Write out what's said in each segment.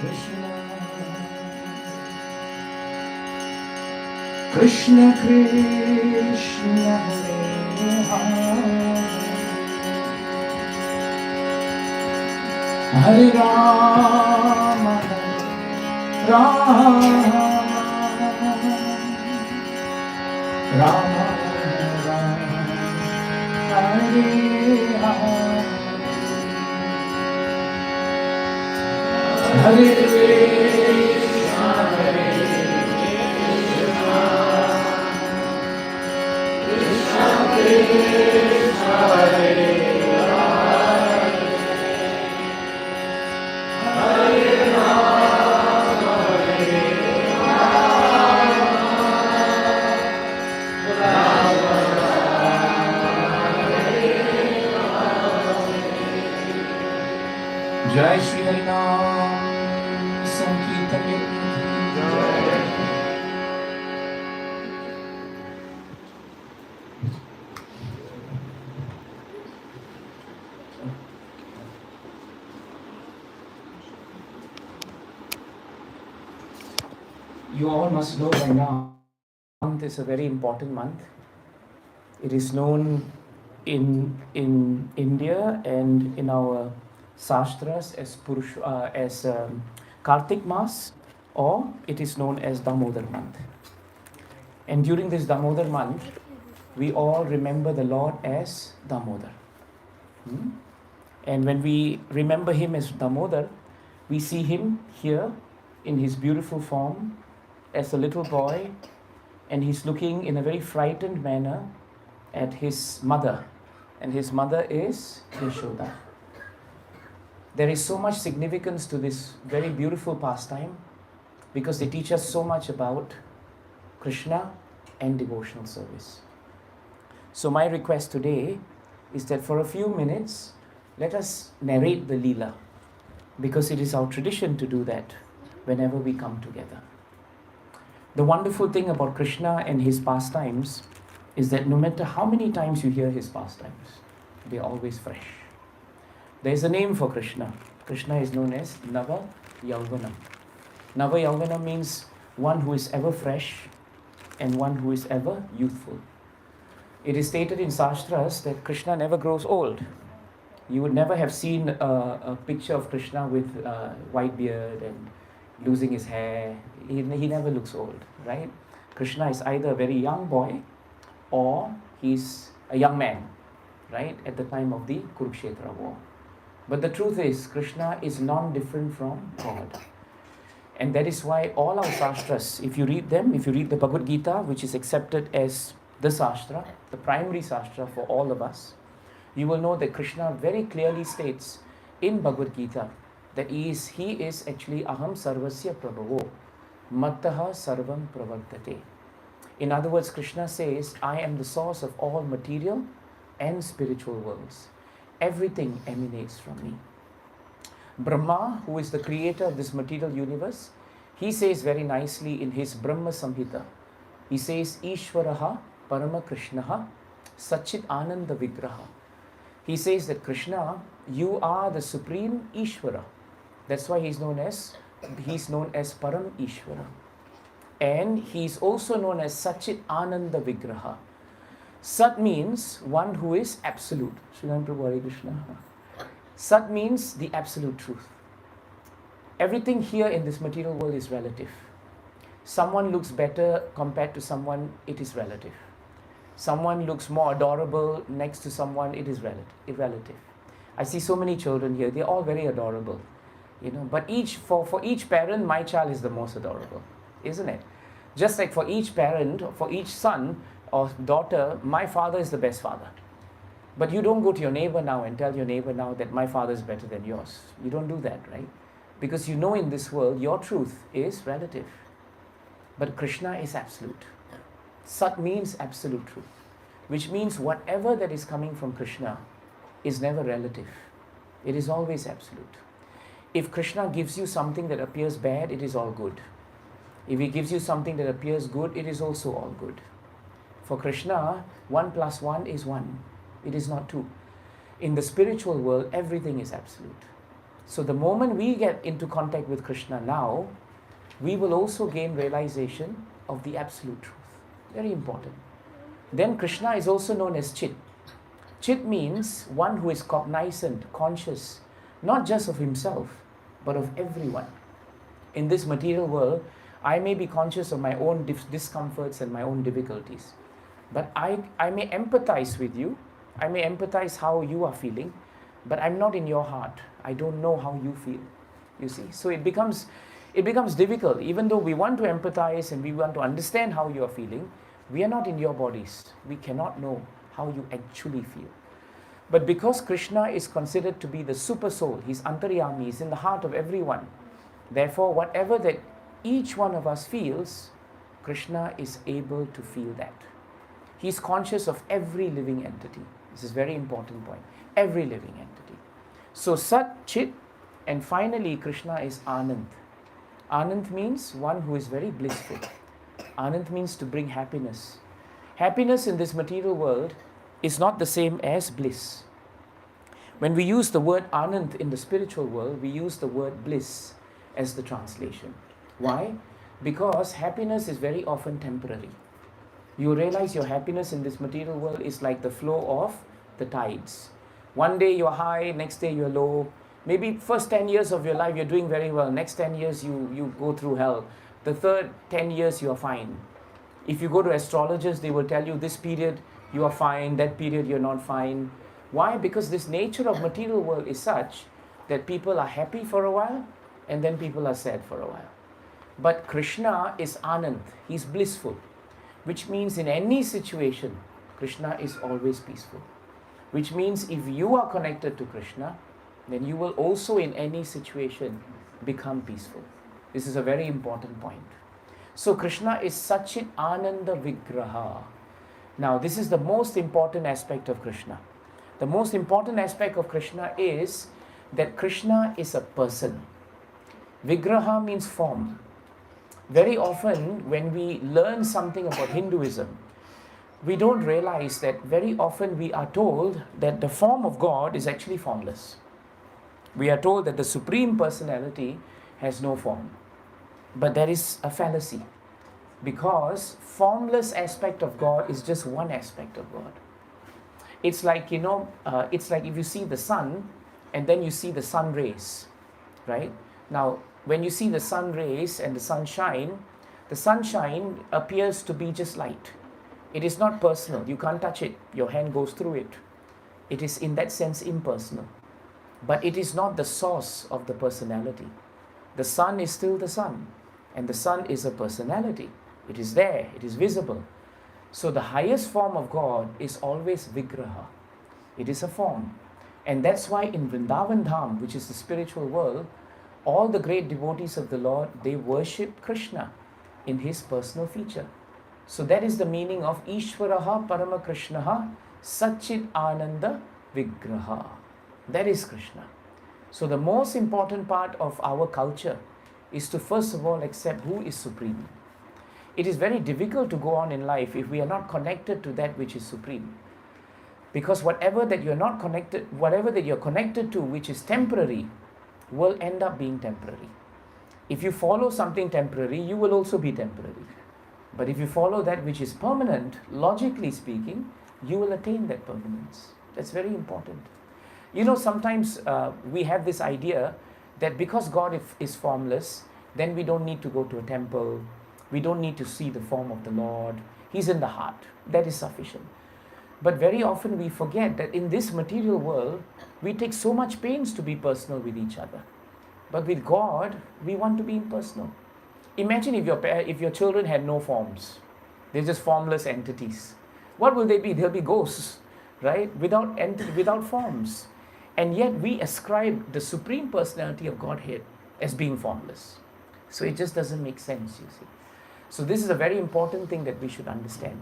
Krishna Krishna Hare Hare Rama Rama Rama Rama Hare Hare Hare Krishna Hare Krishna Krishna Hare Jai Shri Hari Nam Sankirtan You all must know by now, month is a very important month. It is known in India and in our Shastras as Kartik Mas, or it is known as Damodar month. And during this Damodar month, we all remember the Lord as Damodar. And when we remember him as Damodar, we see him here in his beautiful form as a little boy, and he's looking in a very frightened manner at his mother, and his mother is Yashoda. There is so much significance to this very beautiful pastime because they teach us so much about Krishna and devotional service. So my request today is that for a few minutes, let us narrate the Leela, because it is our tradition to do that whenever we come together. The wonderful thing about Krishna and his pastimes is that no matter how many times you hear his pastimes, they are always fresh. There is a name for Krishna. Krishna is known as Nava Yauvanam. Nava Yauvanam means one who is ever fresh and one who is ever youthful. It is stated in Shastras that Krishna never grows old. You would never have seen a picture of Krishna with white beard and losing his hair. He never looks old, right? Krishna is either a very young boy or he's a young man, right, at the time of the Kurukshetra war. But the truth is, Krishna is non-different from God. And that is why all our Shastras, if you read them, if you read the Bhagavad Gita, which is accepted as the Shastra, the primary Shastra for all of us, you will know that Krishna very clearly states in Bhagavad Gita that he is actually Aham Sarvasya Prabhavo, Mattaha Sarvam Pravartate. In other words, Krishna says, I am the source of all material and spiritual worlds. Everything emanates from me. Brahma, who is the creator of this material universe, he says very nicely in his Brahma Samhita, he says, Ishvaraha Parama Krishnaha Sachit Ananda Vigraha. He says that Krishna, you are the supreme Ishvara. That's why he's known as Param Ishvara. And he's also known as Sachit Ananda Vigraha. Sat means one who is absolute. Srilam Prabhu Hare Krishna. Sat means the absolute truth. Everything here in this material world is relative. Someone looks better compared to someone, it is relative. Someone looks more adorable next to someone, it is relative. I see so many children here, they're all very adorable. But for each parent, my child is the most adorable, isn't it? Just like for each parent, for each son or daughter, my father is the best father. But you don't go to your neighbor now and tell your neighbor now that my father is better than yours. You don't do that, right? Because you know in this world, your truth is relative. But Krishna is absolute. Sat means absolute truth, which means whatever that is coming from Krishna is never relative. It is always absolute. If Krishna gives you something that appears bad, it is all good. If he gives you something that appears good, it is also all good. For Krishna, 1 + 1 is 1. It is not 2. In the spiritual world, everything is absolute. So the moment we get into contact with Krishna now, we will also gain realization of the absolute truth. Very important. Then Krishna is also known as Chit. Chit means one who is cognizant, conscious, not just of himself, but of everyone. In this material world, I may be conscious of my own discomforts and my own difficulties. But I may empathize with you. I may empathize how you are feeling, but I'm not in your heart. I don't know how you feel. You see? So it becomes difficult. Even though we want to empathize and we want to understand how you are feeling, we are not in your bodies. We cannot know how you actually feel. But because Krishna is considered to be the super soul, he's Antaryami, he's in the heart of everyone. Therefore, whatever that each one of us feels, Krishna is able to feel that. He's conscious of every living entity. This is a very important point. Every living entity. So Sat, Chit, and finally Krishna is Anand. Anand means one who is very blissful. Anand means to bring happiness. Happiness in this material world is not the same as bliss. When we use the word Anand in the spiritual world, we use the word bliss as the translation. Why? Because happiness is very often temporary. You realize your happiness in this material world is like the flow of the tides. One day you're high, next day you're low. Maybe first 10 years of your life you're doing very well. Next 10 years you go through hell. The third 10 years you're fine. If you go to astrologers, they will tell you this period you are fine, that period you're not fine. Why? Because this nature of material world is such that people are happy for a while and then people are sad for a while. But Krishna is Anand, he's blissful, which means in any situation, Krishna is always peaceful. Which means if you are connected to Krishna, then you will also in any situation become peaceful. This is a very important point. So Krishna is Satchit Ananda Vigraha. Now this is the most important aspect of Krishna. The most important aspect of Krishna is that Krishna is a person. Vigraha means form. Very often when we learn something about Hinduism, we don't realize that very often we are told that the form of God is actually formless. We are told that the Supreme Personality has no form. But that is a fallacy, because formless aspect of God is just one aspect of God. It's like, it's like if you see the sun and then you see the sun rays, right? Now, when you see the sun rays and the sunshine appears to be just light. It is not personal. You can't touch it. Your hand goes through it. It is in that sense impersonal. But it is not the source of the personality. The sun is still the sun. And the sun is a personality. It is there. It is visible. So the highest form of God is always Vigraha. It is a form. And that's why in Vrindavan Dham, which is the spiritual world, all the great devotees of the Lord, they worship Krishna in his personal feature. So that is the meaning of Ishvaraha Parama Krishnaha Satchit Ananda Vigraha. That is Krishna. So the most important part of our culture is to first of all accept who is supreme. It is very difficult to go on in life if we are not connected to that which is supreme. Because whatever that you're connected to which is temporary will end up being temporary. If you follow something temporary, you will also be temporary. But if you follow that which is permanent, logically speaking, you will attain that permanence. That's very important. Sometimes we have this idea that because God is formless, then we don't need to go to a temple. We don't need to see the form of the Lord. He's in the heart. That is sufficient. But very often we forget that in this material world, we take so much pains to be personal with each other. But with God, we want to be impersonal. Imagine if your children had no forms. They're just formless entities. What will they be? They'll be ghosts, right? Without forms. And yet we ascribe the Supreme Personality of Godhead as being formless. So it just doesn't make sense, you see. So this is a very important thing that we should understand.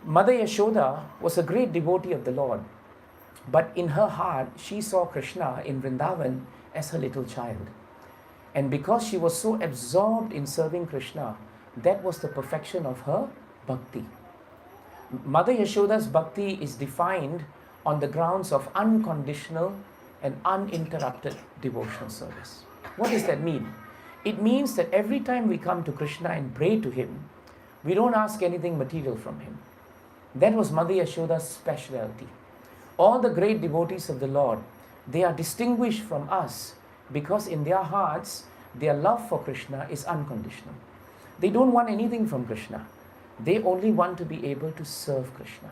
Mother Yashoda was a great devotee of the Lord. But in her heart, she saw Krishna in Vrindavan as her little child. And because she was so absorbed in serving Krishna, that was the perfection of her bhakti. Mother Yashoda's bhakti is defined on the grounds of unconditional an uninterrupted devotional service. What does that mean? It means that every time we come to Krishna and pray to him, we don't ask anything material from him. That was Mother Yashoda's specialty. All the great devotees of the Lord, they are distinguished from us because in their hearts, their love for Krishna is unconditional. They don't want anything from Krishna. They only want to be able to serve Krishna.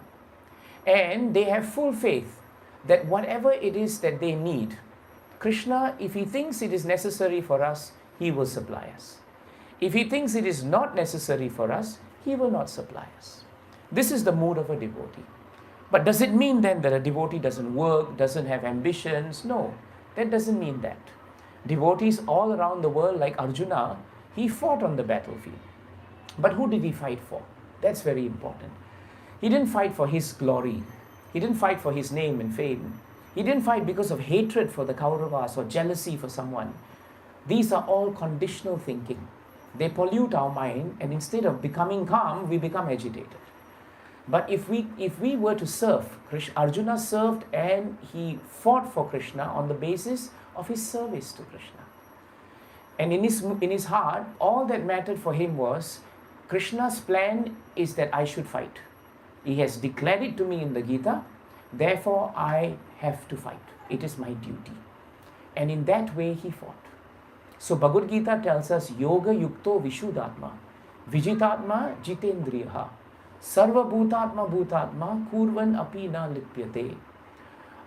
And they have full faith that whatever it is that they need, Krishna, if he thinks it is necessary for us, he will supply us. If he thinks it is not necessary for us, he will not supply us. This is the mood of a devotee. But does it mean then that a devotee doesn't work, doesn't have ambitions? No, that doesn't mean that. Devotees all around the world, like Arjuna, he fought on the battlefield. But who did he fight for? That's very important. He didn't fight for his glory. He didn't fight for his name and fame. He didn't fight because of hatred for the Kauravas or jealousy for someone. These are all conditional thinking. They pollute our mind, and instead of becoming calm, we become agitated. But if we were to serve, Arjuna served and he fought for Krishna on the basis of his service to Krishna. And in his heart, all that mattered for him was, Krishna's plan is that I should fight. He has declared it to me in the Gita, therefore I have to fight. It is my duty. And in that way he fought. So Bhagavad Gita tells us, Yoga Yukto Vishuddhatma, Vijitatma Jitendriyaha, Sarva Bhutatma Bhutatma, Kurvan Api Na Lipyate.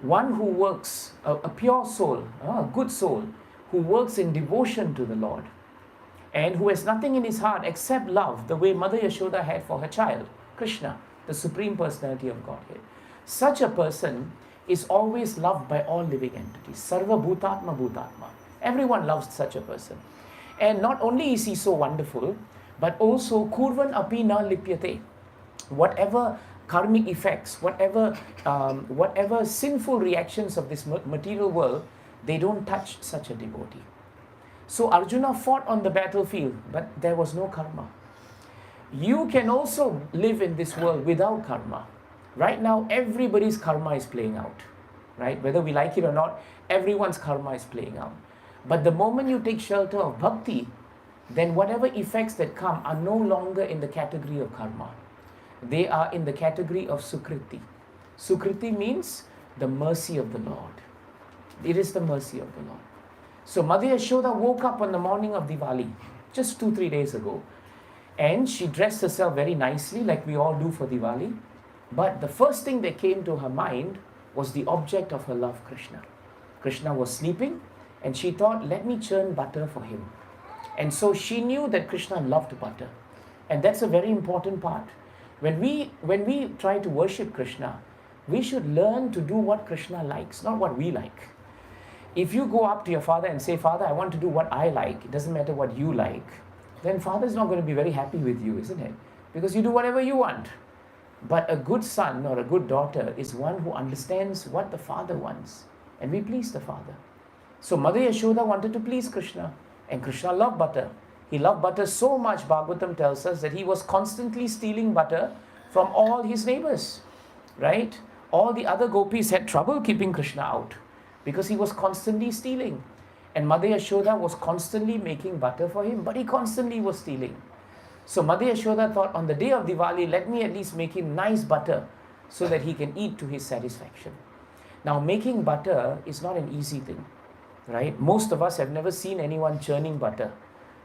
One who works, a pure soul, a good soul, who works in devotion to the Lord, and who has nothing in his heart except love, the way Mother Yashoda had for her child, Krishna, the Supreme Personality of Godhead. Such a person is always loved by all living entities. Sarva Bhutatma Bhutatma. Everyone loves such a person. And not only is he so wonderful, but also Kurvan Api Na Lipyate. Whatever karmic effects, whatever sinful reactions of this material world, they don't touch such a devotee. So Arjuna fought on the battlefield, but there was no karma. You can also live in this world without karma. Right now, everybody's karma is playing out. Right? Whether we like it or not, everyone's karma is playing out. But the moment you take shelter of bhakti, then whatever effects that come are no longer in the category of karma. They are in the category of sukriti. Sukriti means the mercy of the Lord. It is the mercy of the Lord. So Mother Yashoda woke up on the morning of Diwali, just 2-3 days ago, and she dressed herself very nicely like we all do for Diwali. But the first thing that came to her mind was the object of her love, Krishna. Krishna was sleeping, and she thought, let me churn butter for him. And so she knew that Krishna loved butter. And that's a very important part. When we try to worship Krishna, we should learn to do what Krishna likes, not what we like. If you go up to your father and say, Father, I want to do what I like, it doesn't matter what you like, then Father's not going to be very happy with you, isn't it? Because you do whatever you want. But a good son or a good daughter is one who understands what the Father wants, and we please the Father. So Mother Yashoda wanted to please Krishna, and Krishna loved butter. He loved butter so much, Bhagavatam tells us, that he was constantly stealing butter from all his neighbors, right? All the other gopis had trouble keeping Krishna out because he was constantly stealing. And Mother Yashoda was constantly making butter for him, but he constantly was stealing. So Mother Yashoda thought, on the day of Diwali, let me at least make him nice butter so that he can eat to his satisfaction. Now, making butter is not an easy thing, right? Most of us have never seen anyone churning butter.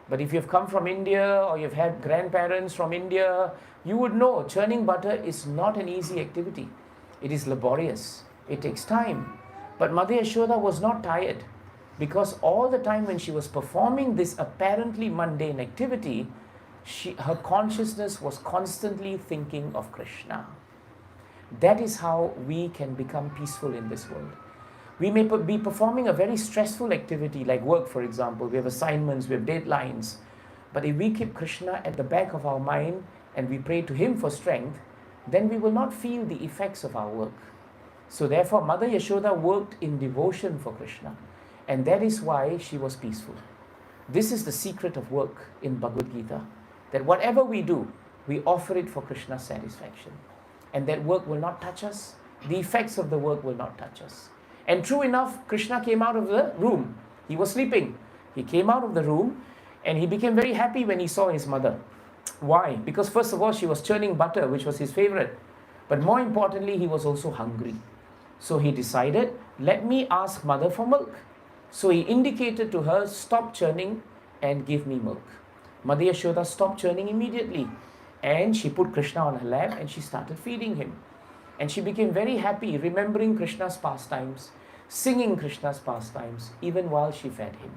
But if you've come from India or you've had grandparents from India, you would know churning butter is not an easy activity. It is laborious. It takes time. But Mother Yashoda was not tired, because all the time when she was performing this apparently mundane activity, her consciousness was constantly thinking of Krishna. That is how we can become peaceful in this world. We may be performing a very stressful activity like work, for example. We have assignments, we have deadlines. But if we keep Krishna at the back of our mind and we pray to him for strength, then we will not feel the effects of our work. So therefore, Mother Yashoda worked in devotion for Krishna. And that is why she was peaceful. This is the secret of work in Bhagavad Gita. That whatever we do, we offer it for Krishna's satisfaction. And that work will not touch us. The effects of the work will not touch us. And true enough, Krishna came out of the room. He was sleeping. He came out of the room and he became very happy when he saw his mother. Why? Because first of all, she was churning butter, which was his favorite. But more importantly, he was also hungry. So he decided, let me ask mother for milk. So he indicated to her, stop churning and give me milk. Mother Yashoda stopped churning immediately. And she put Krishna on her lap and she started feeding him. And she became very happy, remembering Krishna's pastimes, singing Krishna's pastimes, even while she fed him.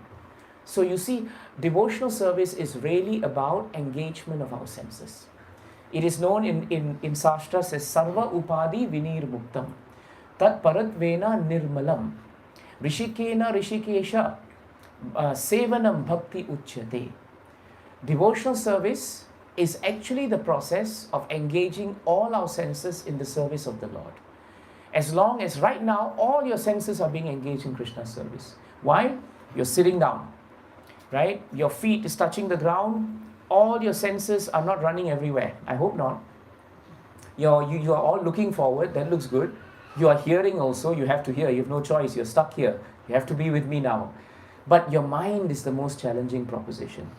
So you see, devotional service is really about engagement of our senses. It is known in Shastras as Sarva Upadi Vinir Muktam. Tat Paratvena Nirmalam. Rishikena Rishikesha Sevanam Bhakti Uchyate. Devotional service is actually the process of engaging all our senses in the service of the Lord. As long as right now all your senses are being engaged in Krishna's service. Why? You're sitting down, right? Your feet is touching the ground. All your senses are not running everywhere. I hope not. You are all looking forward. That looks good. You are hearing also. You have to hear. You have no choice. You're stuck here. You have to be with me now. But your mind is the most challenging proposition.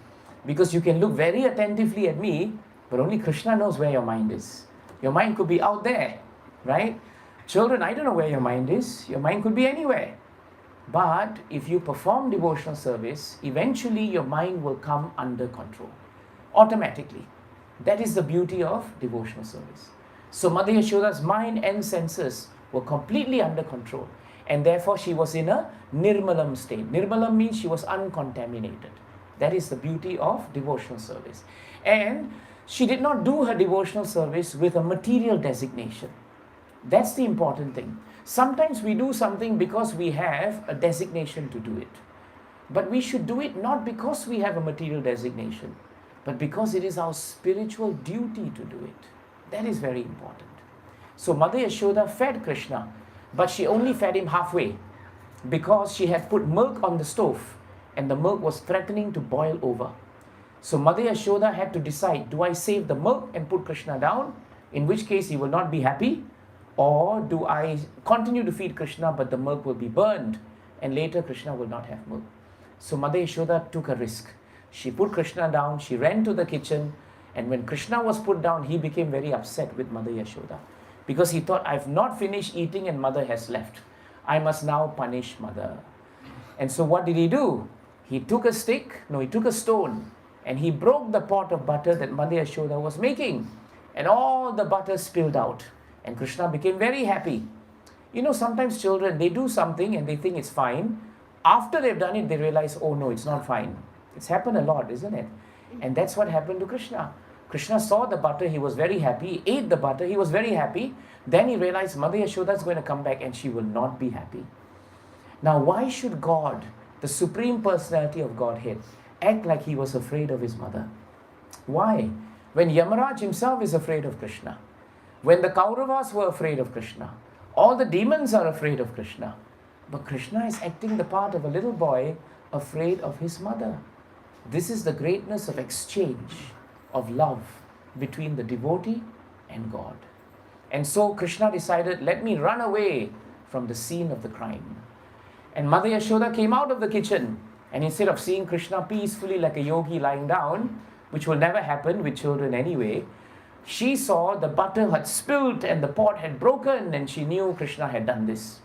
Because you can look very attentively at me, but only Krishna knows where your mind is. Your mind could be out there, right? Children, I don't know where your mind is. Your mind could be anywhere. But if you perform devotional service, eventually your mind will come under control. Automatically. That is the beauty of devotional service. So Mother Yashoda's mind and senses were completely under control. And therefore she was in a nirmalam state. Nirmalam means she was uncontaminated. That is the beauty of devotional service. And she did not do her devotional service with a material designation. That's the important thing. Sometimes we do something because we have a designation to do it. But we should do it not because we have a material designation, but because it is our spiritual duty to do it. That is very important. So Mother Yashoda fed Krishna, but she only fed him halfway because she had put milk on the stove and the milk was threatening to boil over. So Mother Yashoda had to decide, do I save the milk and put Krishna down, in which case he will not be happy, or do I continue to feed Krishna but the milk will be burned and later Krishna will not have milk. So Mother Yashoda took a risk. She put Krishna down, she ran to the kitchen, and when Krishna was put down, he became very upset with Mother Yashoda because he thought, I've not finished eating and Mother has left. I must now punish Mother. And so what did he do? He took a stone and he broke the pot of butter that Mother Yashoda was making. And all the butter spilled out. And Krishna became very happy. You know, sometimes children, they do something and they think it's fine. After they've done it, they realize, oh no, it's not fine. It's happened a lot, isn't it? And that's what happened to Krishna. Krishna saw the butter, he was very happy. He ate the butter, he was very happy. Then he realized Mother Yashoda is going to come back and she will not be happy. Now, why should God, the Supreme Personality of Godhead, act like he was afraid of his mother? Why? When Yamaraj himself is afraid of Krishna, when the Kauravas were afraid of Krishna, all the demons are afraid of Krishna, but Krishna is acting the part of a little boy afraid of his mother. This is the greatness of exchange, of love between the devotee and God. And so Krishna decided, let me run away from the scene of the crime. And Mother Yashoda came out of the kitchen, and instead of seeing Krishna peacefully like a yogi lying down, which will never happen with children anyway, she saw the butter had spilled and the pot had broken, and she knew Krishna had done this.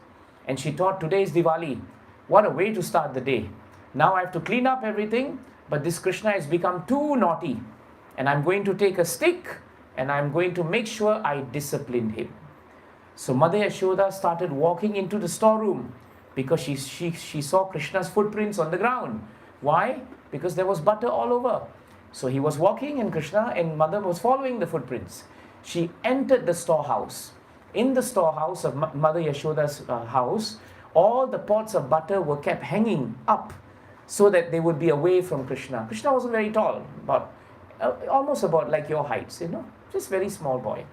And she thought, today is Diwali. What a way to start the day. Now I have to clean up everything, but this Krishna has become too naughty. And I'm going to take a stick and I'm going to make sure I discipline him. So Mother Yashoda started walking into the storeroom because she saw Krishna's footprints on the ground. Why? Because there was butter all over. So he was walking and Krishna and Mother was following the footprints. She entered the storehouse. In the storehouse of Mother Yashoda's house, all the pots of butter were kept hanging up so that they would be away from Krishna. Krishna wasn't very tall, but almost about like your heights, just very small boy.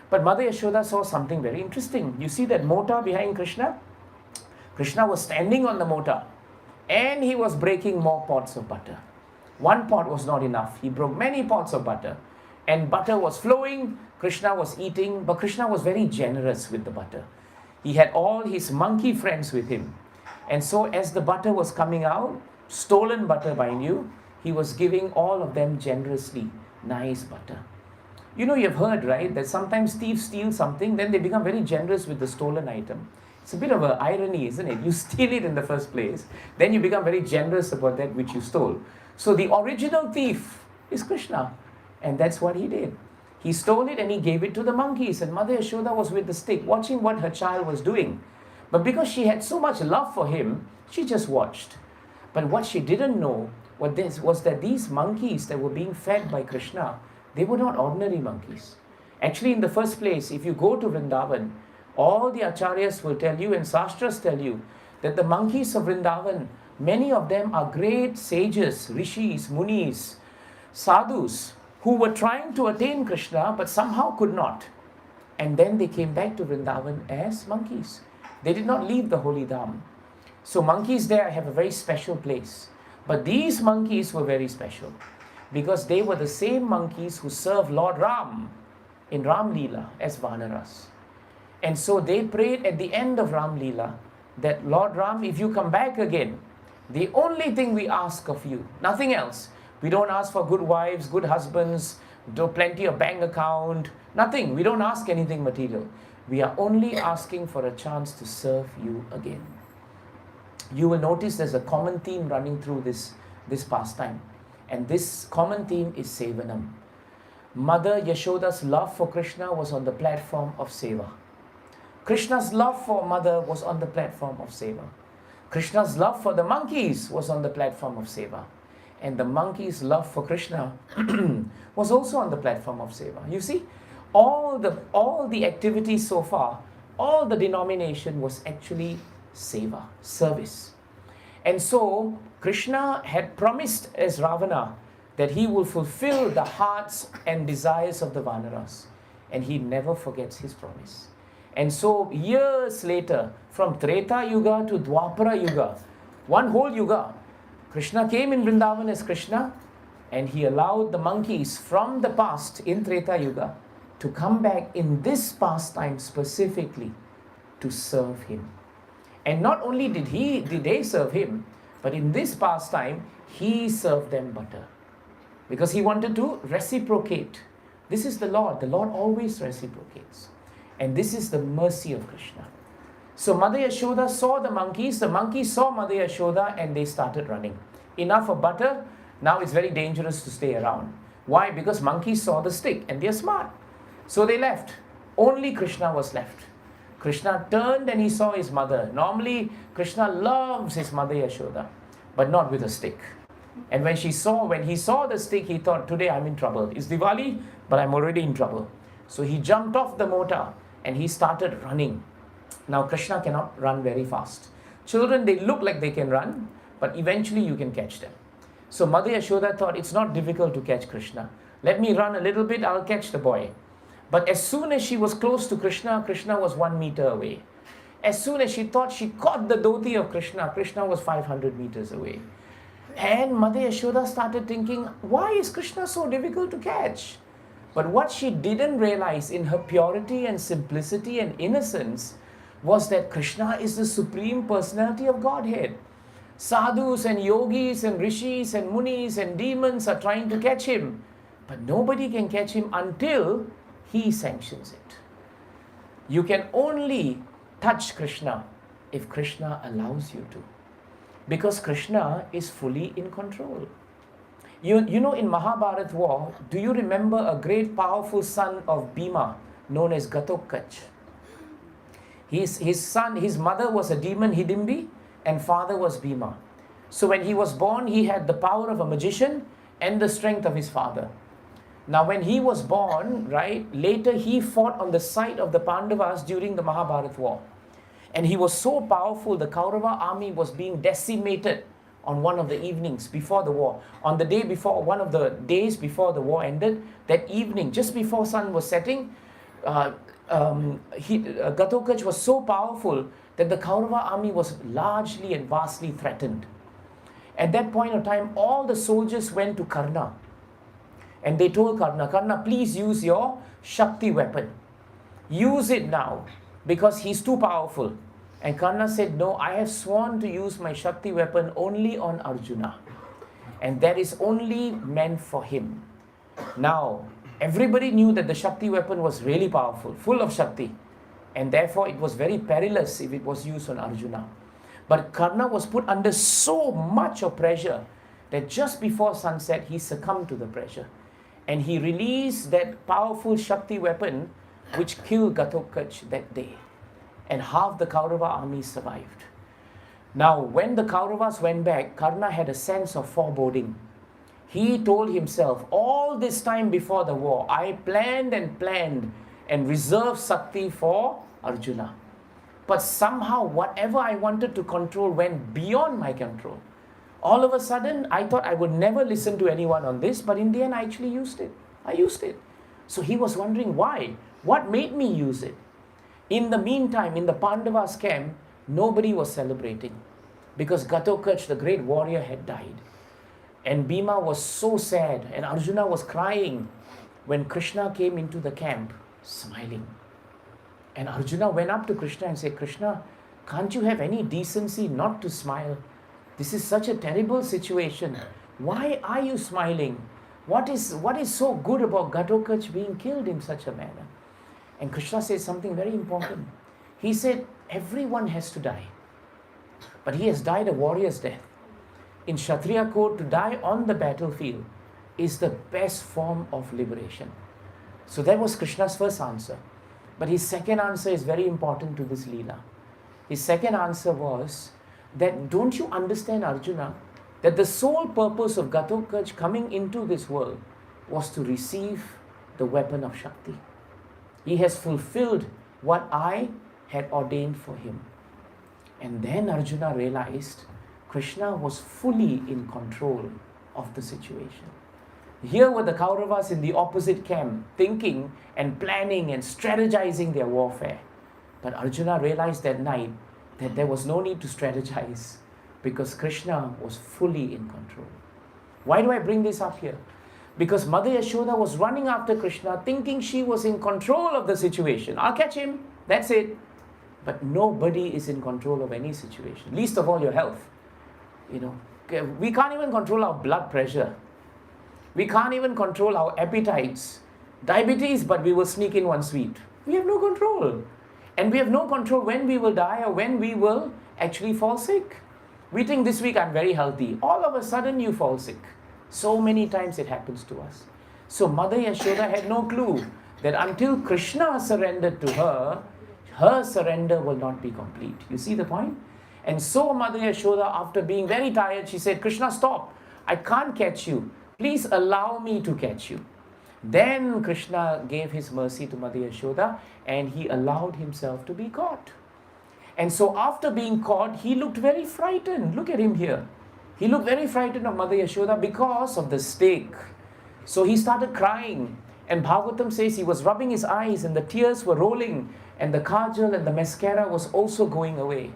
But Mother Yashoda saw something very interesting. You see that mortar behind Krishna? Krishna was standing on the mortar and he was breaking more pots of butter. One pot was not enough. He broke many pots of butter and butter was flowing. Krishna was eating, but Krishna was very generous with the butter. He had all his monkey friends with him. And so as the butter was coming out, stolen butter mind you, he was giving all of them generously nice butter. You know, you've heard, right, that sometimes thieves steal something, then they become very generous with the stolen item. It's a bit of an irony, isn't it? You steal it in the first place, then you become very generous about that which you stole. So the original thief is Krishna, and that's what he did. He stole it and he gave it to the monkeys, and Mother Yashoda was with the stick, watching what her child was doing. But because she had so much love for him, she just watched. But what she didn't know was that these monkeys that were being fed by Krishna, they were not ordinary monkeys. Actually, in the first place, if you go to Vrindavan, all the acharyas will tell you and sastras tell you that the monkeys of Vrindavan, many of them are great sages, rishis, munis, sadhus, who were trying to attain Krishna but somehow could not. And then they came back to Vrindavan as monkeys. They did not leave the holy dham. So monkeys there have a very special place. But these monkeys were very special because they were the same monkeys who served Lord Ram in Ram Leela as Vanaras. And so they prayed at the end of Ram Leela that, Lord Ram, if you come back again, the only thing we ask of you, nothing else. We don't ask for good wives, good husbands, plenty of bank account, nothing. We don't ask anything material. We are only asking for a chance to serve you again. You will notice there's a common theme running through this pastime. And this common theme is Sevanam. Mother Yashoda's love for Krishna was on the platform of Seva. Krishna's love for Mother was on the platform of Seva. Krishna's love for the monkeys was on the platform of Seva. And the monkeys' love for Krishna was also on the platform of Seva. You see, all the activities so far, all the denomination was actually Seva, service. And so Krishna had promised as Ravana that he will fulfill the hearts and desires of the Vanaras. And he never forgets his promise. And so years later, from Treta Yuga to Dwapara Yuga, one whole yuga, Krishna came in Vrindavan as Krishna, and he allowed the monkeys from the past in Treta Yuga to come back in this pastime specifically to serve him. And not only did they serve him, but in this pastime, he served them butter. Because he wanted to reciprocate. This is the Lord. The Lord always reciprocates. And this is the mercy of Krishna. So Mother Yashoda saw the monkeys saw Mother Yashoda, and they started running. Enough of butter, now it's very dangerous to stay around. Why? Because monkeys saw the stick and they're smart. So they left. Only Krishna was left. Krishna turned and he saw his mother. Normally, Krishna loves his Mother Yashoda, but not with a stick. And when he saw the stick, he thought, today I'm in trouble. It's Diwali, but I'm already in trouble. So he jumped off the motor and he started running. Now Krishna cannot run very fast. Children, they look like they can run, but eventually you can catch them. So Mother Yashoda thought, it's not difficult to catch Krishna. Let me run a little bit, I'll catch the boy. But as soon as she was close to Krishna, Krishna was 1 meter away. As soon as she thought she caught the dhoti of Krishna, Krishna was 500 meters away. And Mother Yashoda started thinking, why is Krishna so difficult to catch? But what she didn't realize in her purity and simplicity and innocence was that Krishna is the Supreme Personality of Godhead. Sadhus and yogis and rishis and munis and demons are trying to catch him. But nobody can catch him until he sanctions it. You can only touch Krishna if Krishna allows you to. Because Krishna is fully in control. You know, in Mahabharat war, do you remember a great powerful son of Bhima known as Ghatotkacha? His mother was a demon Hidimbi and father was Bhima. So when he was born, he had the power of a magician and the strength of his father. Now when he was born, right, later he fought on the side of the Pandavas during the Mahabharat war. And he was so powerful, the Kaurava army was being decimated on one of the evenings before the war. On the day before, one of the days before the war ended, that evening, just before sun was setting, Ghatotkacha was so powerful that the Kaurava army was largely and vastly threatened. At that point of time, all the soldiers went to Karna. And they told Karna, please use your Shakti weapon. Use it now. because he's too powerful. And Karna said, no, I have sworn to use my Shakti weapon only on Arjuna. And that is only meant for him. Now, everybody knew that the Shakti weapon was really powerful, full of Shakti. And therefore, it was very perilous if it was used on Arjuna. But Karna was put under so much of pressure that just before sunset, he succumbed to the pressure. And he released that powerful Shakti weapon which killed Ghatotkacha that day. And half the Kaurava army survived. Now, when the Kauravas went back, Karna had a sense of foreboding. He told himself, all this time before the war, I planned and reserved Shakti for Arjuna. But somehow, whatever I wanted to control went beyond my control. All of a sudden, I thought I would never listen to anyone on this, but in the end, I actually used it. I used it. So he was wondering why. What made me use it? In the meantime, in the Pandavas' camp, nobody was celebrating because Ghatotkacha, the great warrior, had died. And Bhima was so sad, and Arjuna was crying when Krishna came into the camp, smiling. And Arjuna went up to Krishna and said, Krishna, can't you have any decency not to smile? This is such a terrible situation. Why are you smiling? What is so good about Ghatotkacha being killed in such a manner? And Krishna says something very important. He said, everyone has to die. But he has died a warrior's death. In Kshatriya code, to die on the battlefield is the best form of liberation. So that was Krishna's first answer. But his second answer is very important to this Leela. His second answer was that, don't you understand, Arjuna, that the sole purpose of Ghatotkacha coming into this world was to receive the weapon of Shakti. He has fulfilled what I had ordained for him. And then Arjuna realized Krishna was fully in control of the situation. Here were the Kauravas in the opposite camp, thinking and planning and strategizing their warfare. But Arjuna realized that night that there was no need to strategize because Krishna was fully in control. Why do I bring this up here? Because Mother Yashoda was running after Krishna, thinking she was in control of the situation. I'll catch him, that's it. But nobody is in control of any situation, least of all your health. You know, we can't even control our blood pressure. We can't even control our appetites. Diabetes, but we will sneak in one sweet. We have no control. And we have no control when we will die or when we will actually fall sick. We think this week I'm very healthy. All of a sudden you fall sick. So many times it happens to us. So Mother Yashoda had no clue that until Krishna surrendered to her, her surrender will not be complete. You see the point? And so Mother Yashoda, after being very tired, she said, Krishna, stop. I can't catch you. Please allow me to catch you. Then Krishna gave his mercy to Mother Yashoda and he allowed himself to be caught. And so after being caught, he looked very frightened. Look at him here. He looked very frightened of Mother Yashoda because of the stake. So he started crying. And Bhagavatam says he was rubbing his eyes and the tears were rolling and the kajal and the mascara was also going away.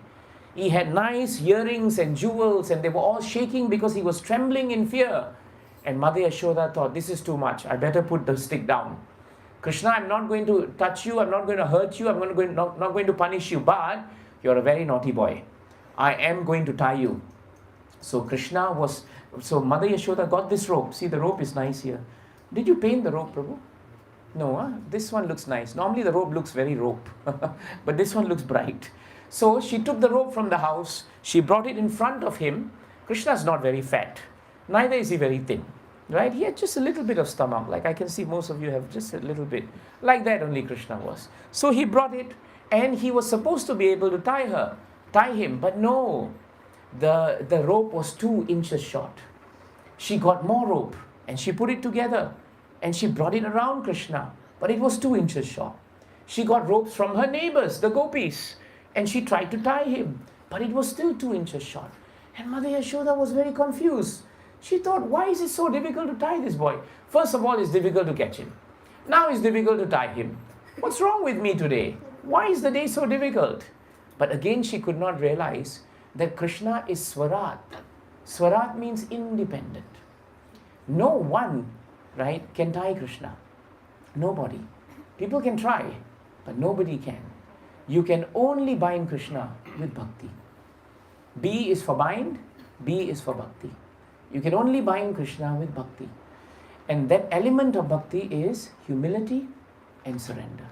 He had nice earrings and jewels and they were all shaking because he was trembling in fear. And Mother Yashoda thought, this is too much. I better put the stick down. Krishna, I'm not going to touch you. I'm not going to hurt you. I'm not going to punish you. But you're a very naughty boy. I am going to tie you. So Mother Yashoda got this rope. See, the rope is nice here. Did you paint the rope, Prabhu? No, huh? This one looks nice. Normally the rope looks very rope. But this one looks bright. So she took the rope from the house. She brought it in front of him. Krishna's not very fat. Neither is he very thin. Right? He had just a little bit of stomach. Like I can see most of you have just a little bit. Like that only Krishna was. So he brought it and he was supposed to be able to tie him. But no. The rope was 2 inches short. She got more rope and she put it together and she brought it around Krishna, but it was 2 inches short. She got ropes from her neighbors, the gopis, and she tried to tie him, but it was still 2 inches short. And Mother Yashoda was very confused. She thought, why is it so difficult to tie this boy? First of all, it's difficult to catch him. Now it's difficult to tie him. What's wrong with me today? Why is the day so difficult? But again, she could not realize that Krishna is Swarat. Swarat means independent. No one, right, can tie Krishna. Nobody. People can try, but nobody can. You can only bind Krishna with bhakti. B is for bind, B is for bhakti. You can only bind Krishna with bhakti. And that element of bhakti is humility and surrender.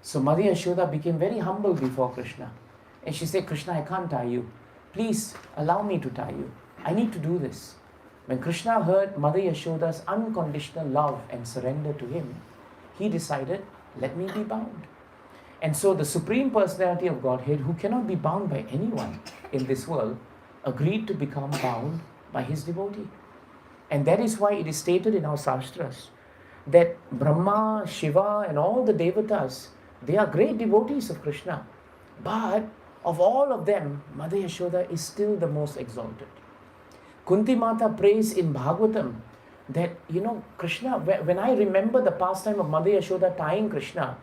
So Mother Yashoda became very humble before Krishna. And she said, Krishna, I can't tie you. Please allow me to tie you. I need to do this. When Krishna heard Mother Yashoda's unconditional love and surrender to him, he decided, let me be bound. And so the Supreme Personality of Godhead, who cannot be bound by anyone in this world, agreed to become bound by his devotee. And that is why it is stated in our Shastras that Brahma, Shiva and all the Devatas, they are great devotees of Krishna. But of all of them, Mother Yashoda is still the most exalted. Kunti Mata prays in Bhagavatam that, Krishna, when I remember the pastime of Mother Yashoda tying Krishna,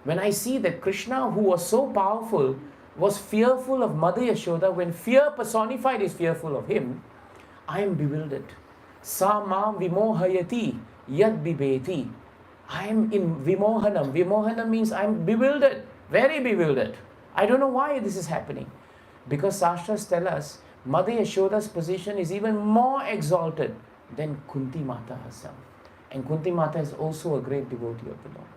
when I see that Krishna, who was so powerful, was fearful of Mother Yashoda, when fear personified is fearful of him, I am bewildered. Sa mam vimohayati yad bibeti. I am in vimohanam. Vimohanam means I am bewildered, very bewildered. I don't know why this is happening. Because Shastras tell us, Mother Yashoda's position is even more exalted than Kunti Mata herself. And Kunti Mata is also a great devotee of the Lord.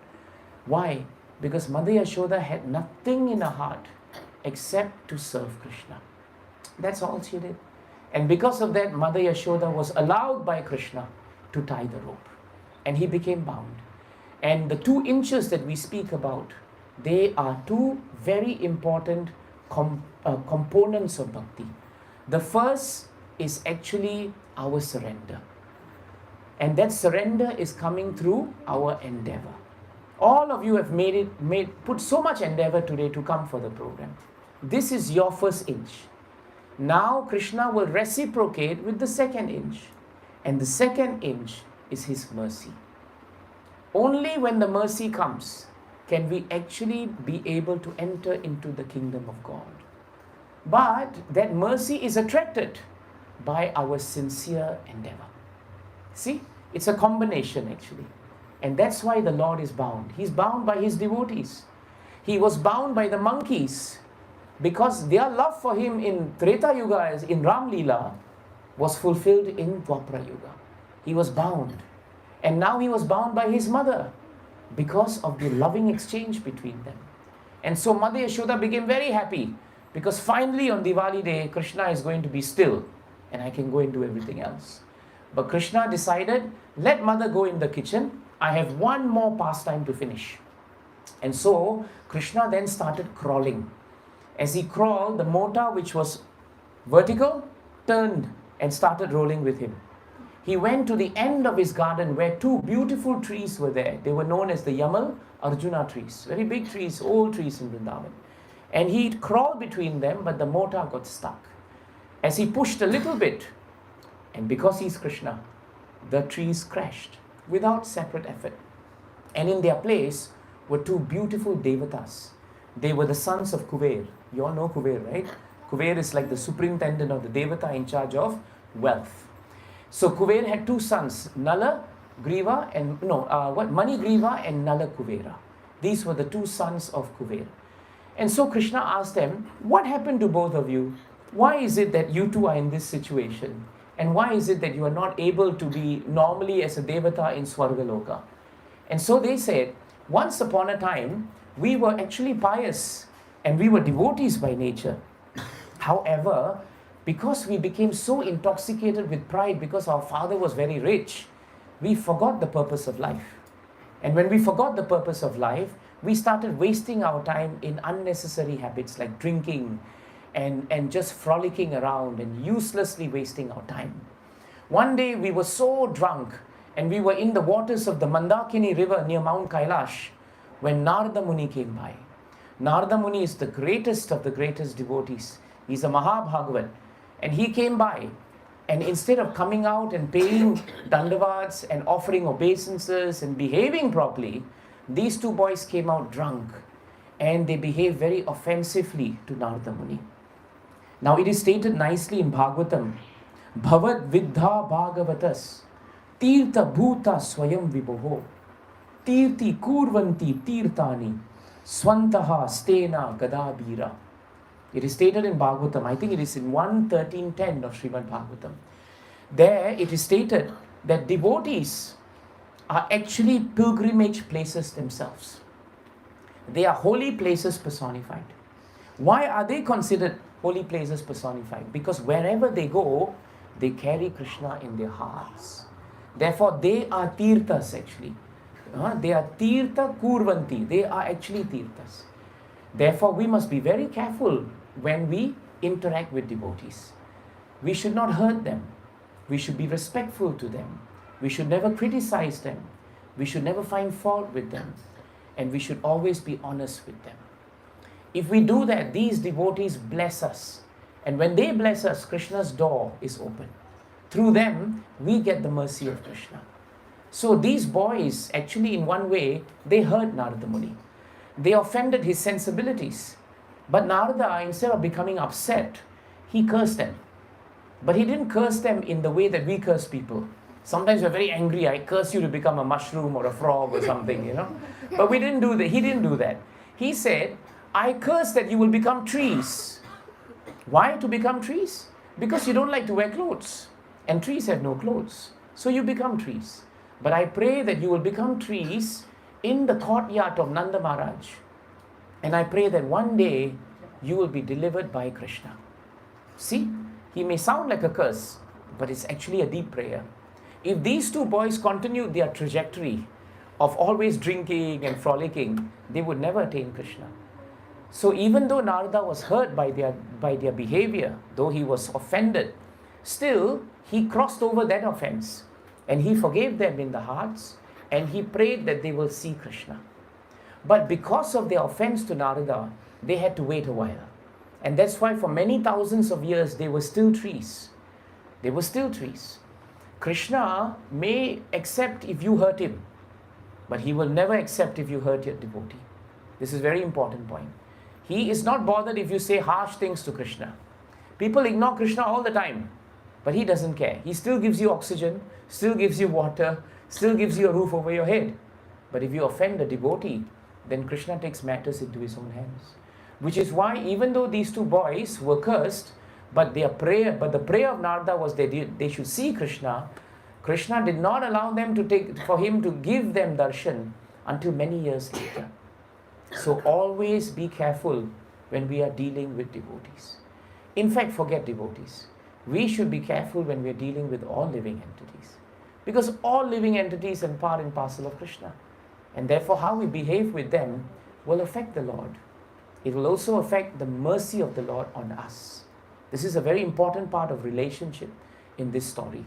Why? Because Mother Yashoda had nothing in her heart except to serve Krishna. That's all she did. And because of that, Mother Yashoda was allowed by Krishna to tie the rope. And he became bound. And the 2 inches that we speak about, they are 2 very important components of bhakti. The first is actually our surrender. And that surrender is coming through our endeavor. All of you have put so much endeavor today to come for the program. This is your first inch. Now Krishna will reciprocate with the second inch. And the second inch is his mercy. Only when the mercy comes can we actually be able to enter into the kingdom of God. But that mercy is attracted by our sincere endeavor. See, it's a combination actually. And that's why the Lord is bound. He's bound by his devotees. He was bound by the monkeys because their love for him in Treta Yuga, as in Ram Leela, was fulfilled in Dwapara Yuga. He was bound. And now he was bound by his mother because of the loving exchange between them. And so Mother Yashoda became very happy because finally on Diwali day, Krishna is going to be still and I can go and do everything else. But Krishna decided, let mother go in the kitchen. I have one more pastime to finish. And so Krishna then started crawling. As he crawled, the mortar which was vertical turned and started rolling with him. He went to the end of his garden where 2 beautiful trees were there. They were known as the Yamal Arjuna trees. Very big trees, old trees in Vrindavan. And he crawled between them, but the mortar got stuck. As he pushed a little bit, and because he's Krishna, the trees crashed without separate effort. And in their place were 2 beautiful devatas. They were the sons of Kuber. You all know Kuber, right? Kuber is like the superintendent of the devata in charge of wealth. So Kuber had 2 sons, Nala Griva and Mani Griva and Nala Kuvera. These were the 2 sons of Kuber. And so Krishna asked them, what happened to both of you? Why is it that you 2 are in this situation? And why is it that you are not able to be normally as a devata in Swargaloka? And so they said, once upon a time, we were actually pious and we were devotees by nature. However, because we became so intoxicated with pride because our father was very rich, we forgot the purpose of life. And when we forgot the purpose of life, we started wasting our time in unnecessary habits like drinking and just frolicking around and uselessly wasting our time. One day we were so drunk and we were in the waters of the Mandakini river near Mount Kailash when Narada Muni came by. Narada Muni is the greatest of the greatest devotees. He's a Mahabhagavat. And he came by, and instead of coming out and paying dandavats and offering obeisances and behaving properly, these 2 boys came out drunk and they behaved very offensively to Narada Muni. Now it is stated nicely in Bhagavatam, Bhavat Vidha Bhagavatas Tirtha Bhuta Swayam Vibhoho Tirti Kurvanti Tirtani Swantaha stena gadabira. It is stated in Bhagavatam, I think it is in 1.13.10 of Srimad Bhagavatam. There it is stated that devotees are actually pilgrimage places themselves. They are holy places personified. Why are they considered holy places personified? Because wherever they go, they carry Krishna in their hearts. Therefore, they are tirthas actually. They are tirtha kurvanti. They are actually tirthas. Therefore, we must be very careful when we interact with devotees. We should not hurt them. We should be respectful to them. We should never criticize them. We should never find fault with them. And we should always be honest with them. If we do that, these devotees bless us. And when they bless us, Krishna's door is open. Through them, we get the mercy of Krishna. So these boys, actually in one way, they hurt Narada Muni. They offended his sensibilities. But Narada, instead of becoming upset, he cursed them. But he didn't curse them in the way that we curse people. Sometimes we're very angry, I curse you to become a mushroom or a frog or something, But we didn't do that. He didn't do that. He said, I curse that you will become trees. Why to become trees? Because you don't like to wear clothes. And trees have no clothes. So you become trees. But I pray that you will become trees in the courtyard of Nanda Maharaj. And I pray that one day you will be delivered by Krishna. See, he may sound like a curse, but it's actually a deep prayer. If these two boys continued their trajectory of always drinking and frolicking, they would never attain Krishna. So even though Narada was hurt by their behavior, though he was offended, still he crossed over that offense and he forgave them in the hearts and he prayed that they will see Krishna. But because of their offense to Narada, they had to wait a while. And that's why for many thousands of years they were still trees. They were still trees. Krishna may accept if you hurt him, but he will never accept if you hurt your devotee. This is a very important point. He is not bothered if you say harsh things to Krishna. People ignore Krishna all the time, but he doesn't care. He still gives you oxygen, still gives you water, still gives you a roof over your head. But if you offend a devotee, then Krishna takes matters into his own hands. Which is why even though these two boys were cursed, but the prayer of Narada was they should see Krishna. Krishna did not allow them for him to give them darshan until many years later. So always be careful when we are dealing with devotees. In fact, forget devotees. We should be careful when we are dealing with all living entities. Because all living entities are part and parcel of Krishna. And therefore how we behave with them will affect the Lord. It will also affect the mercy of the Lord on us. This is a very important part of relationship in this story.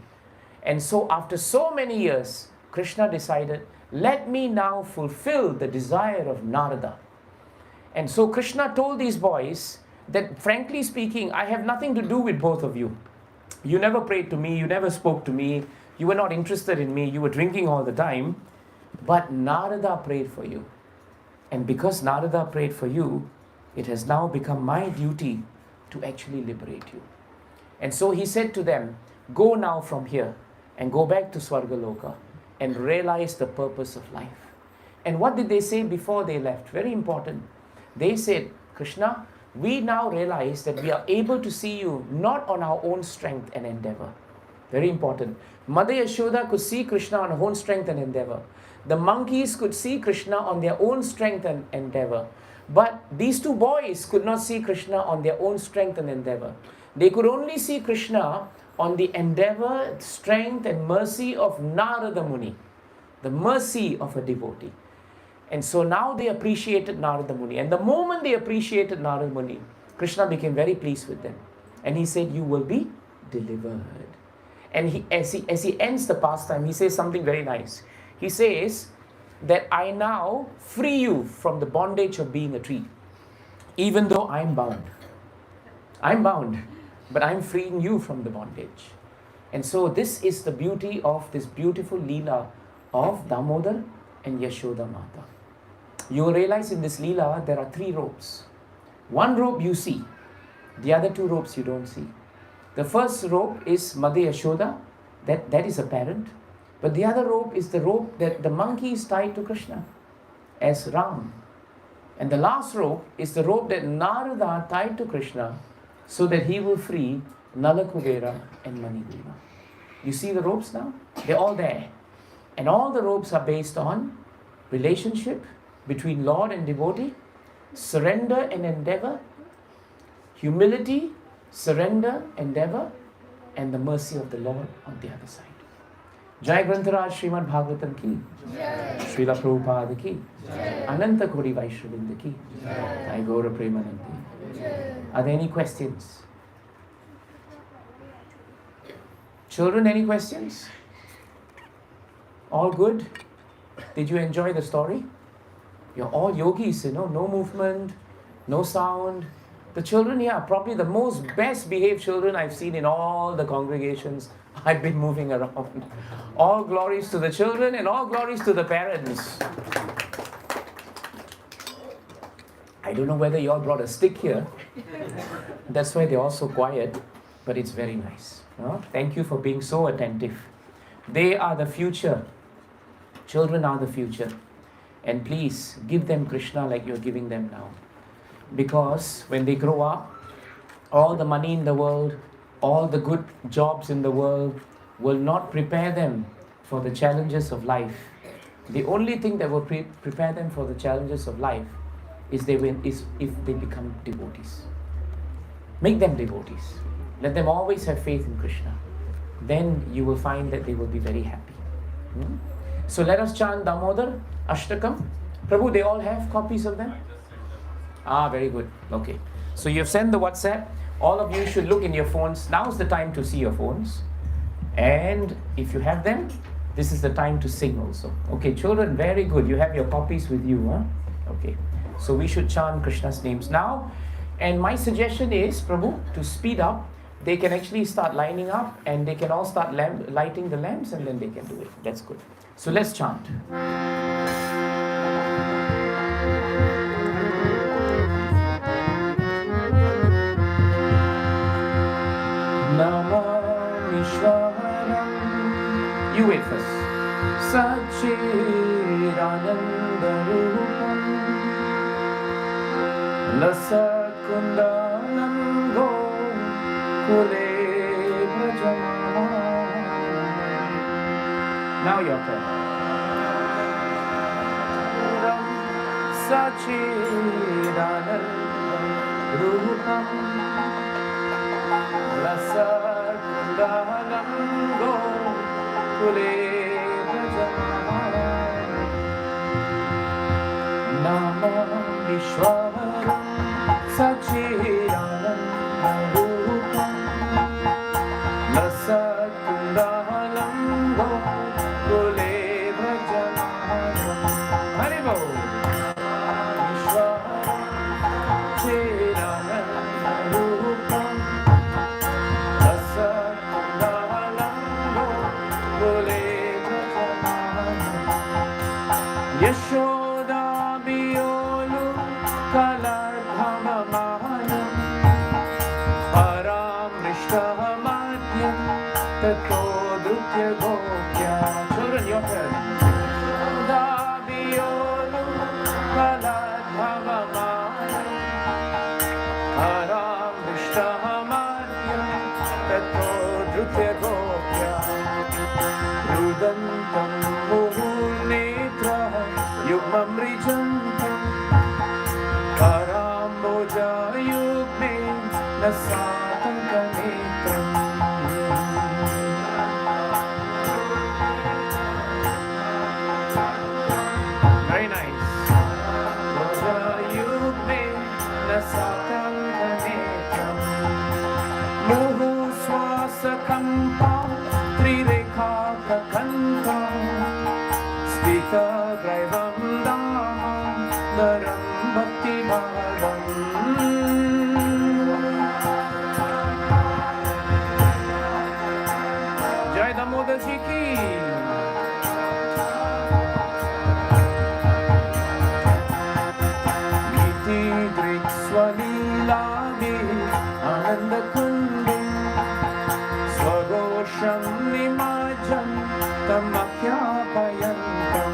And so after so many years, Krishna decided, let me now fulfill the desire of Narada. And so Krishna told these boys that frankly speaking, I have nothing to do with both of you. You never prayed to me, you never spoke to me, you were not interested in me, you were drinking all the time. But Narada prayed for you. And because Narada prayed for you, it has now become my duty to actually liberate you. And so he said to them, go now from here and go back to Swargaloka and realize the purpose of life. And what did they say before they left? Very important. They said, Krishna, we now realize that we are able to see you not on our own strength and endeavor. Very important. Mother Yashoda could see Krishna on her own strength and endeavor. The monkeys could see Krishna on their own strength and endeavor. But these two boys could not see Krishna on their own strength and endeavor. They could only see Krishna on the endeavor, strength and mercy of Narada Muni. The mercy of a devotee. And so now they appreciated Narada Muni. And the moment they appreciated Narada Muni, Krishna became very pleased with them. And he said, you will be delivered. And as he ends the pastime, he says something very nice. He says that I now free you from the bondage of being a tree. Even though I'm bound. I'm bound, but I'm freeing you from the bondage. And so this is the beauty of this beautiful Leela of Damodar and Yashoda Mata. You will realize in this Leela there are 3 ropes. One rope you see, the other 2 ropes you don't see. The first rope is Mother Yashoda, that is apparent. But the other rope is the rope that the monkey is tied to Krishna as Ram. And the last rope is the rope that Narada tied to Krishna so that he will free Nalakuvera and Manigriva. You see the ropes now? They're all there. And all the ropes are based on relationship between Lord and devotee, surrender and endeavor, humility, surrender, endeavor, and the mercy of the Lord on the other side. Jai Grantaraj Srimad Bhagavatam ki, Srila Prabhupada ki, Ananta Kodi Vaishravinda ki, Jai Gaura Premanandi. Are there any questions? Children, any questions? All good? Did you enjoy the story? You're all yogis, no movement, no sound. The children here are probably the most best behaved children I've seen in all the congregations I've been moving around. All glories to the children and all glories to the parents. I don't know whether you all brought a stick here. That's why they're all so quiet, but it's very nice. Thank you for being so attentive. They are the future. Children are the future. And please give them Krishna like you're giving them now. Because when they grow up, all the money in the world, all the good jobs in the world will not prepare them for the challenges of life. The only thing that will prepare them for the challenges of life is if they become devotees. Make them devotees. Let them always have faith in Krishna. Then you will find that they will be very happy. So let us chant Damodar, Ashtakam. Prabhu, they all have copies of them? Very good. Okay. So you've sent the WhatsApp. All of you should look in your phones. Now's the time to see your phones. And if you have them, this is the time to sing also. Okay, children, very good. You have your copies with you, huh? Okay. So we should chant Krishna's names now. And my suggestion is, Prabhu, to speed up. They can actually start lining up and they can all start lighting the lamps and then they can do it. That's good. So let's chant. Namamishwaram. You wait first. Sachidanandarupam Lasakundanam go Kule Brajama. Now your turn. Sachidanandarupam Lasakundanam go Kule Brajama. Namamishwaram Sachidanandarupam Lasakundalam go Kule Brajama. Haribo. Vishwaram Sachidanandarupam Lasakundalam go Kule Brajama. Yashoda Biyolu Kaladhamamanam Paramrishtamadhyam Tato Dutya Gokya. Children, your turn. Yashoda Biyolu Kaladhamamanam Paramrishtamadhyam Tato Dutya Gokya. Rudantam Muhunetra Yugmamrijantam Paramboja Yugme Nasatankanetram. Very nice. Boja Yugme Nasatankanetram. Muhu Swasakampa Trirekha Kakanta Spita Graivam Damam Daram Bhakti Bhagam. Jai Damodar Ji ki. Giti Grik Swaliladi Ananda Kundu Swagosham Nimajam Tamakya Payantam.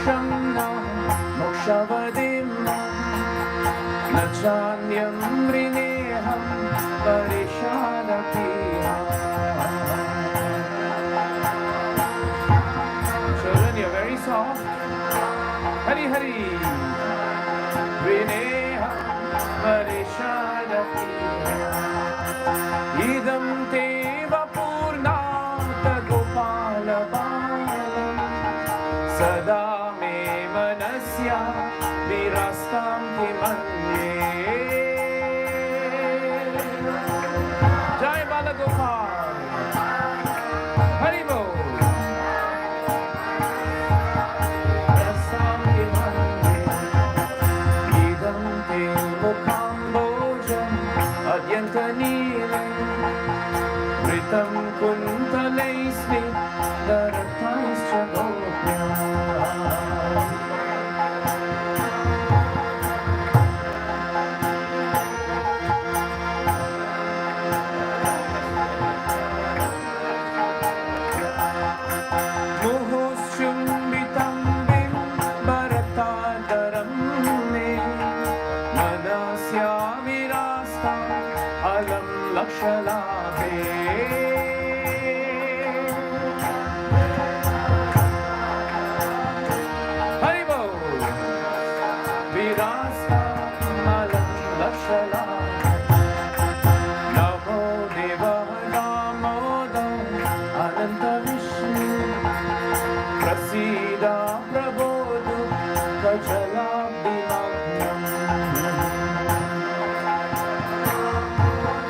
मोक्षं न मोक्षवदिं न चान्यं वृणेऽहं परिषादपि Children, you're very soft. Hari Hari Vrineham Parishadapi Idam Teva Purnata Gopala Balam Sada Me Manasya Virastam Himanye Jai Bala Gopal Hari Bol Vritam kuntalaismi darataischa gopya Muhushumbitam bim bharatadaram me manasya virasta alam lakshalabhe Haribo virasta alam lakshalabhe Namo Deva Damodar Ananta Vishnu Prasida Prabodhu Kajalabdinam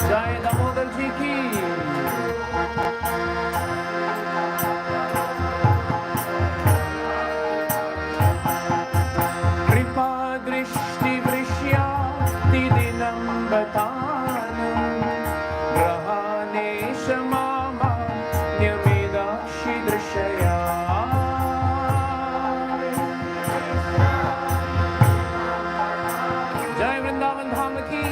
Jai Damodar Ji ki Kripa Drishti Vrishya Tidinam Batanam Grahane Shamama Nyamidakshi Drishaya Jai Vrindavan Dham ki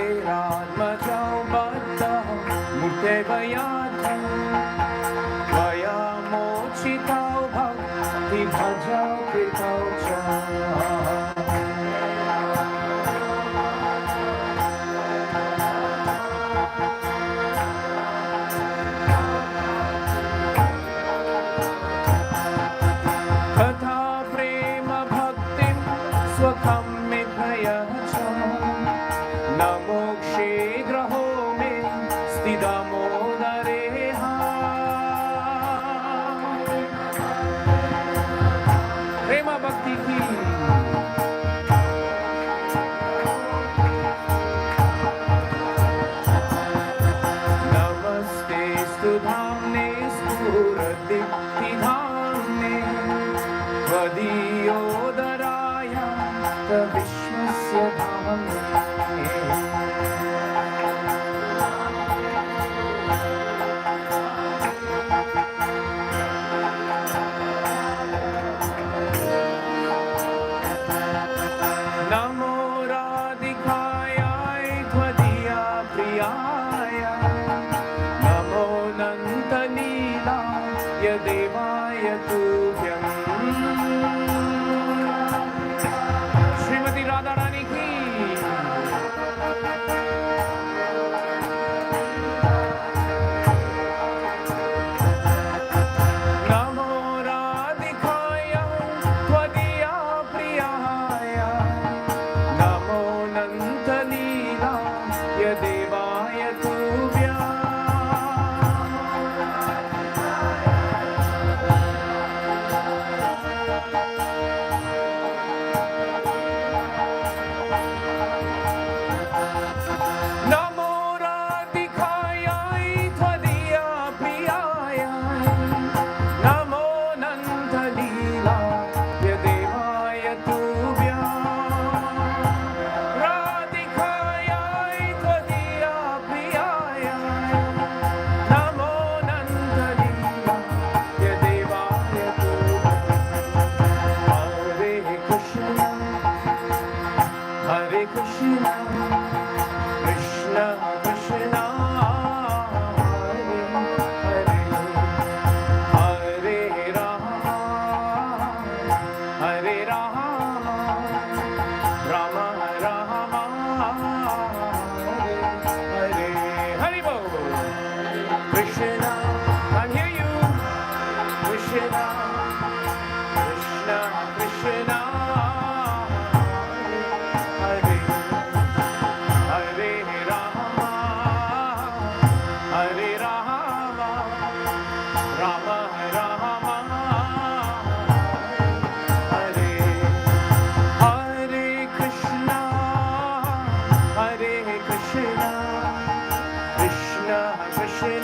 Kuveradmajau Baddha Murte Vayatam Vaya Mochitau Bhakti Bhajau Kritau Cha Katha Prema Bhaktim Swakam Midhaya Cha Namokshe Graho Me Stidamodareha Prema Bhakti ki Namaste Studhamne Spuradipti Dhamne Vadiyodaraya Vishwasya Dhamne Namo Radhikaya Tvadiya Priyaya Namo Nantanila Yadevaya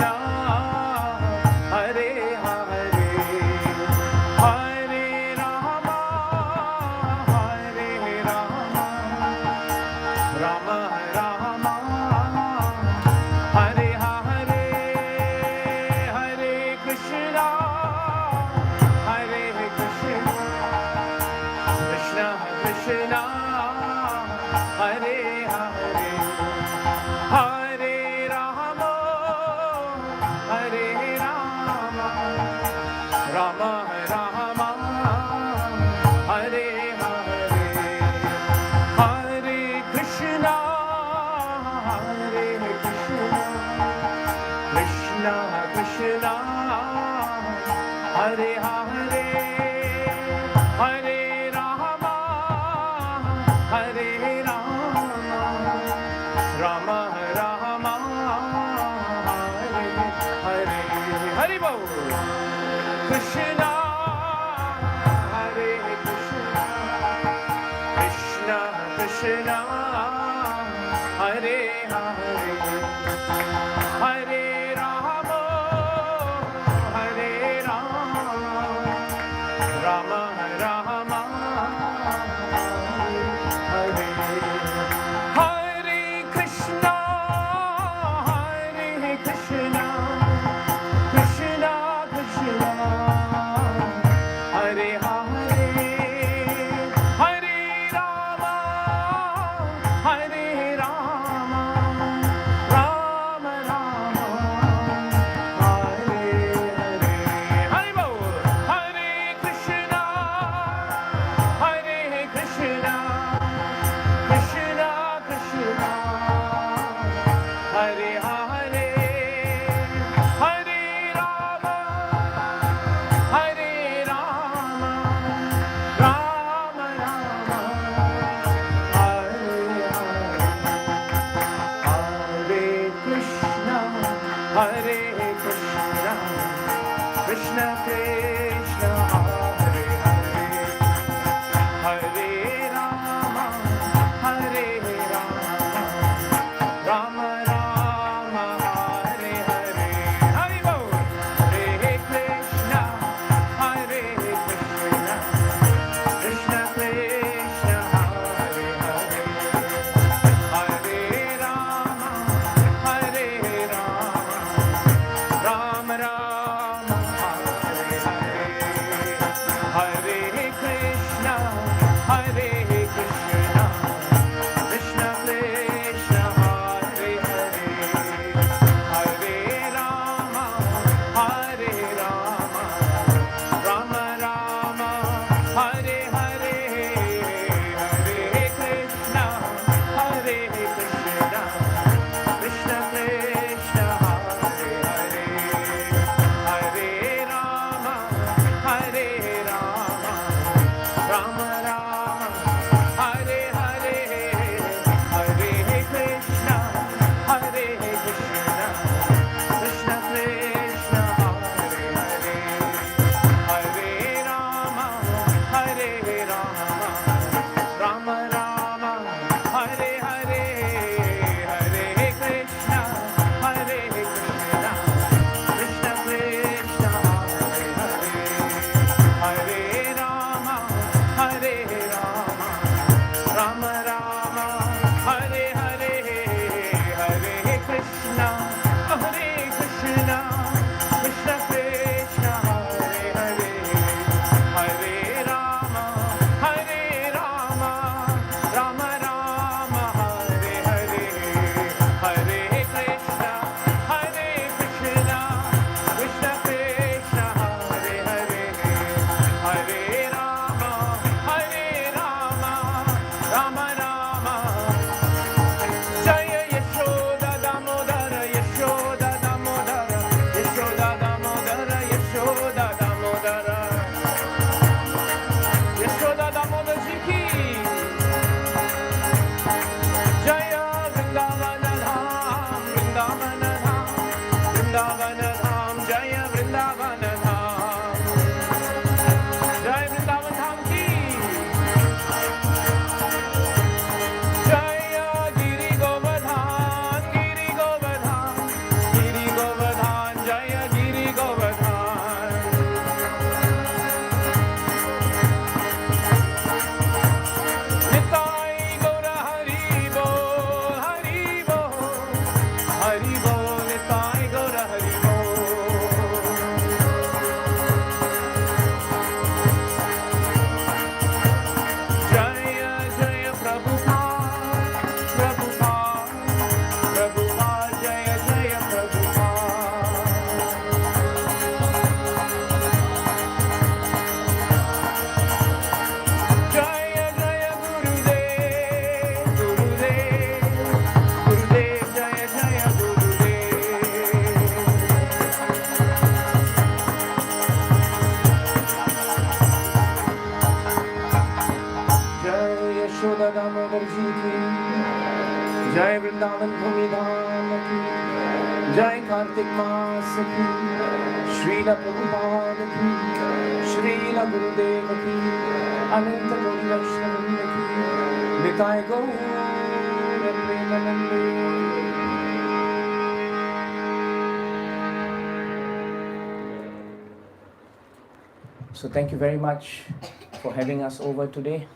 Krishna, Hare Hare, Hare Rama, Hare Rama, Rama Rama, Hare Hare, Hare Krishna, Hare Krishna, Krishna Krishna, Hare Hare, Hare Rama, Hare Rama, Rama Rama, Hare Hare, Hare Krishna, Hare Krishna, Krishna Krishna, Hare Hare, Hare Rama, Hare Rama, Rama Rama, Hare Hare, Hari Bol, Krishna, Hare Krishna, Krishna Krishna, Hare Hare, Hare Rama, Hare Rama, Rama Rama, Hare Hare Krishna, Hare Krishna, Krishna Krishna, Hare Hare, Hare Rama, Hare Rama, Rama Rama, Hare Hare, Hari Bol, Hare Krishna, Hare Krishna, Krishna Krishna, Hare Hare, Hare Rama, Hare Rama, Rama Rama, Hare Hare, Hare Krishna, Hare Krishna, Krishna Krishna, Hare Hare, Hare Rama, Hare Rama, Rama Rama, Hare Hare, Hari Bol, Hare Krishna, Hare Krishna, Krishna Krishna, Hare Hare, Hare Rama, Hare Rama, Rama Rama, Hare Hare, Hare Krishna, Hare Krishna, Krishna Krishna, Hare Hare, Hare Rama, Hare Rama, Rama Rama, Hare Hare, Hare Krishna, Hare Krishna, Krishna Krishna, Hare Hare, Hare Rama, Hare Rama, Rama Rama, Hare Hare, Hare Krishna, Hare Krishna, Krishna Krishna, Hare Hare, Hare Rama, Hare Rama, Rama Rama, Hare Hare, Hare Krishna, Hare Krishna, Krishna Krishna, Hare Hare, Hare Rama, Hare Rama, Rama Rama, Hare Hare, Hare Krishna, Hare Krishna, Krishna Krishna, Hare Hare, Hare Rama, Hare Rama, Rama Rama, Hare Hare, Hare Krishna, Hare Krishna, Krishna Krishna, Hare Hare, Hare Rama, Hare Rama, Rama Rama, Jaya Yashoda Damodara, Yashoda Damodara, Yashoda पावन भूमि धाम की जय, कार्तिक मास की श्रील प्रभुपाद की, श्रील गुरुदेव की, अनंत कोटि वैष्णव की, निताय गौर प्रेमानंदे। So thank you very much for having us over today.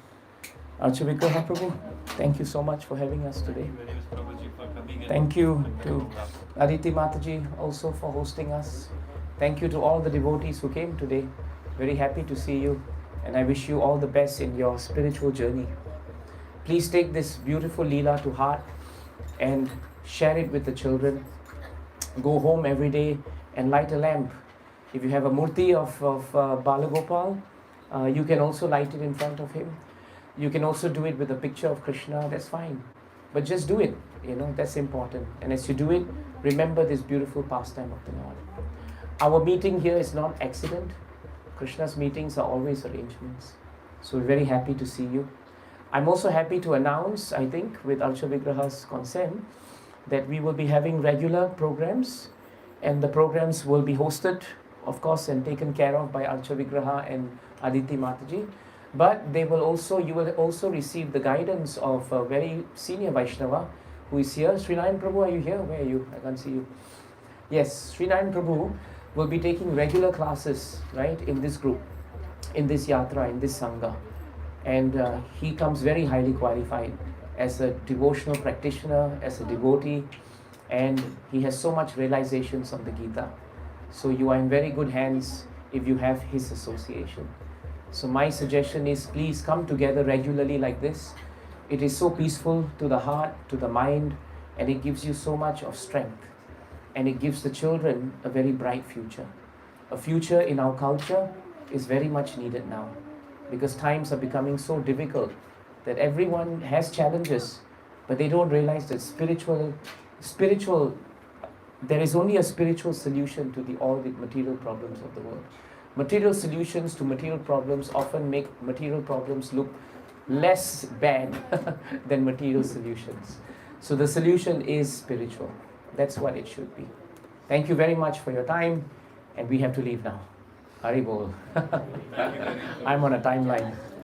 Archavigraha Prabhu, thank you so much for having us today. Thank you to Aditi Mataji also for hosting us. Thank you to all the devotees who came today. Very happy to see you, and I wish you all the best in your spiritual journey. Please take this beautiful Leela to heart and share it with the children. Go home every day and light a lamp. If you have a murti of Balagopal, you can also light it in front of him. You can also do it with a picture of Krishna, that's fine. But just do it, that's important. And as you do it, remember this beautiful pastime of the Lord. Our meeting here is not accident. Krishna's meetings are always arrangements. So we're very happy to see you. I'm also happy to announce, I think, with Archa Vigraha's consent, that we will be having regular programs, and the programs will be hosted, of course, and taken care of by Archa Vigraha and Aditi Mataji. But you will also receive the guidance of a very senior Vaishnava who is here. Srinayan Prabhu, are you here? Where are you? I can't see you. Yes, Srinayan Prabhu will be taking regular classes, right, in this group, in this yatra, in this sangha. And he comes very highly qualified as a devotional practitioner, as a devotee, and he has so much realizations on the Gita. So you are in very good hands if you have his association. So my suggestion is, please come together regularly like this. It is so peaceful to the heart, to the mind, and it gives you so much of strength. And it gives the children a very bright future. A future in our culture is very much needed now, because times are becoming so difficult that everyone has challenges, but they don't realize that there is only a spiritual solution to all the material problems of the world. Material solutions to material problems often make material problems look less bad than material solutions. So the solution is spiritual. That's what it should be. Thank you very much for your time, and we have to leave now. Hari Bol. I'm on a timeline.